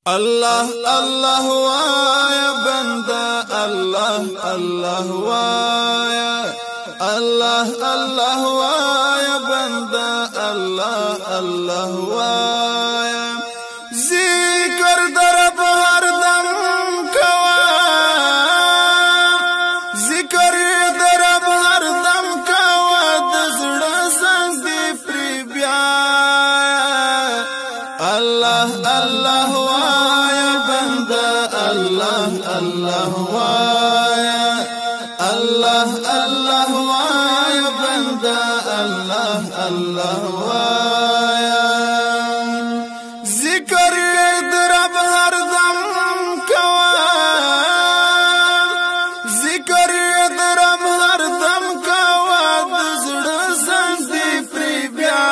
الله الله وایا بندا الله الله وایا الله الله وایا بندا الله الله وایا ذکر در بهر دم کوا ذکر در بهر دم کوا د زړه څنګه دی پر بیا الله الله الله الله وایا الله الله وایا بندا الله الله وایا ذکر درب هر دم کوا ذکر درب هر دم کوا د زړه څنګه پر بیا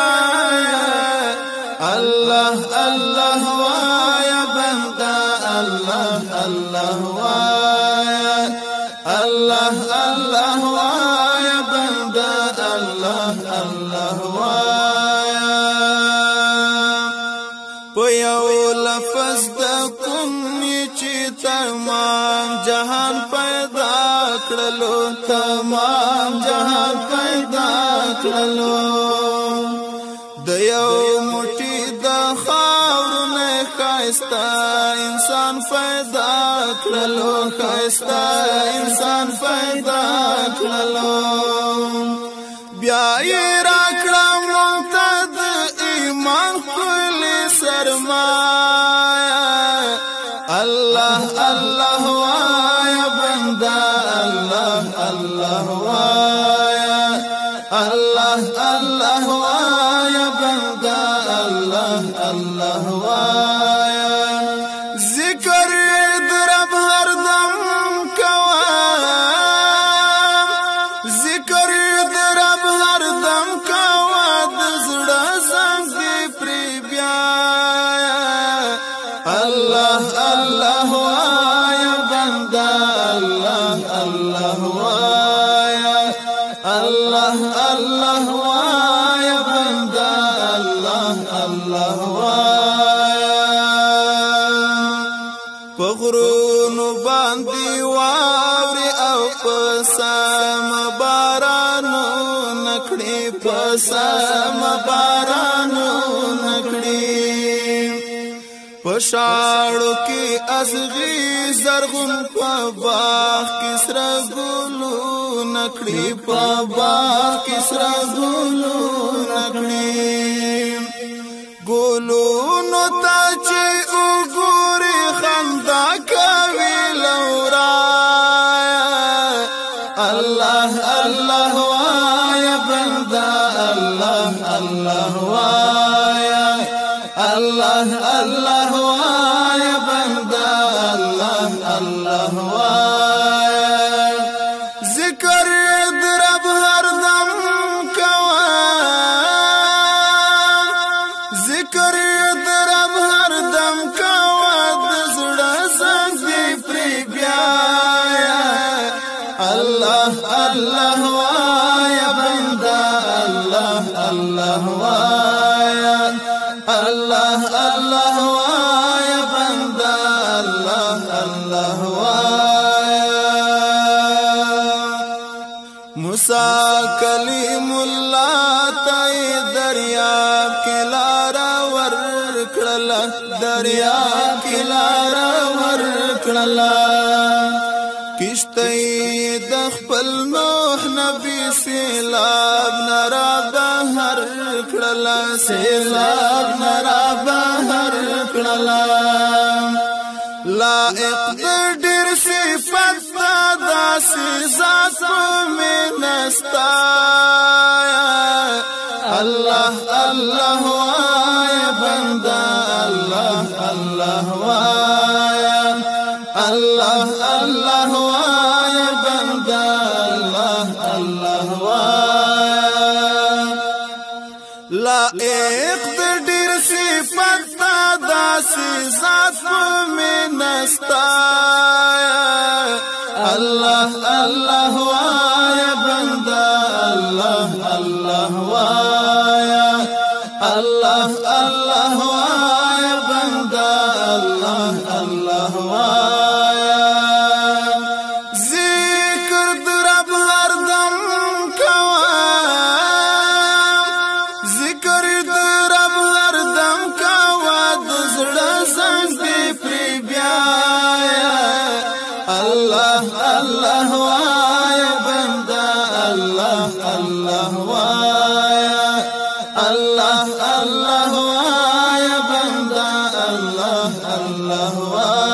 الله الله وایا بندا الله الله وایا الله الله وایا بندا الله الله وایا په یو لفظ د کوم چې تمام جهان پیدا کړلو تمام جهان پیدا کړلو د یو موټی د خاورونه خاستا انسان پیدا کړلو خاستا انسان پیدا کړلو بیا یې راکړه مونږ ته د ایمان ښکلې سرمایه الله الله وایا بندا الله الله وایا الله الله وایا بندا الله الله وایا ذکر درب هر دم کوا ذکر درب هر دم کوا د زړه څنګه پر بیا الله الله وایا بندا الله الله وایا الله الله وایا بندا الله الله وایا پغرونو باندې واوري او پسام بارانو نکړي پسام بارانو نکړي پشاړو کې ازغي زرغون په باغ کې سره ګلو نکړي په باغ کې سره ګلو نکړي ګلو نو تا چې وګوري خندا کوي لورا الله الله وایا بندا الله الله وایا الله الله وایا بندا الله الله وایا ذکر درب هر دم کوا ذکر درب هر دم کوا د زړه څنګه پر بیا الله الله وایا بندا الله الله وایا الله الله وایا بندا الله الله وایا موسی کلیم الله ته دریاب کې لار ور کړل دریاب کې لار ور کړل کشته د خپل نوح نبی سیلاب نرا بهر کړل سیلاب نرا بهر کړل لائق د ډېر صفات داسې ذات مې نستا الله الله وایا بندا الله الله وایا الله الله وایا بندا الله الله وایا لائق د ډېر صفات داسې ذات مې نستا الله الله وایا بندا الله الله وایا الله الله وایا بندا الله الله وایا ذکر در رب هر دم کوا ذکر در رب هر دم کوا د زړه زنګ پر بیا الله الله وایا بندا الله الله وایا الله الله وایا بندا الله الله وایا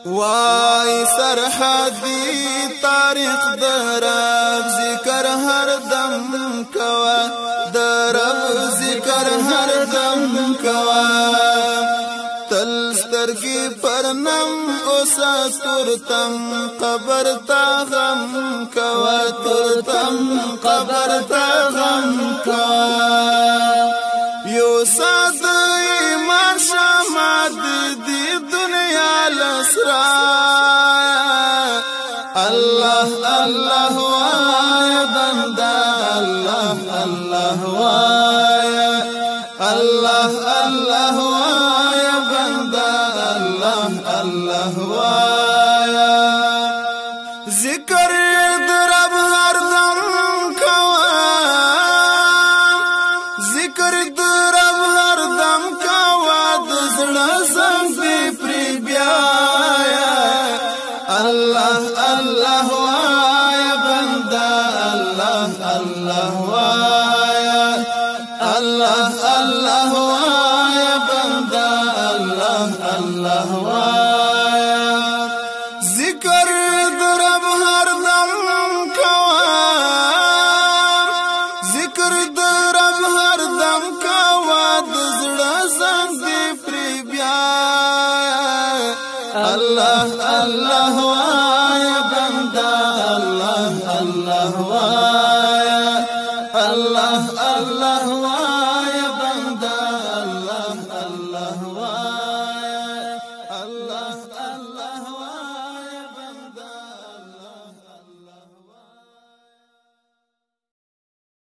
وای سرحدی تاریخ درب ذکر هر دم کوا درب ذکر هر دم کوا تل سترګي پرنم اوسا ترتم قبر تا غم کوا ترتم قبر تا غم کوا یو ساز ایمان شامد دی دنیا لسرا الله الله وایا بندا الله الله وایا الله الله وایا بندا الله الله وایا ذکر در رب هر دم کوا ذکر در رب هر دم کوا د زړه زنګ پر بیا الله الله وایا بندا الله الله وایا الله الله وایا بندا الله الله وایا ذکر در رب هر دم کوا ذکر در رب هر دم کوا د زړه زنګ پر بیا الله الله وایا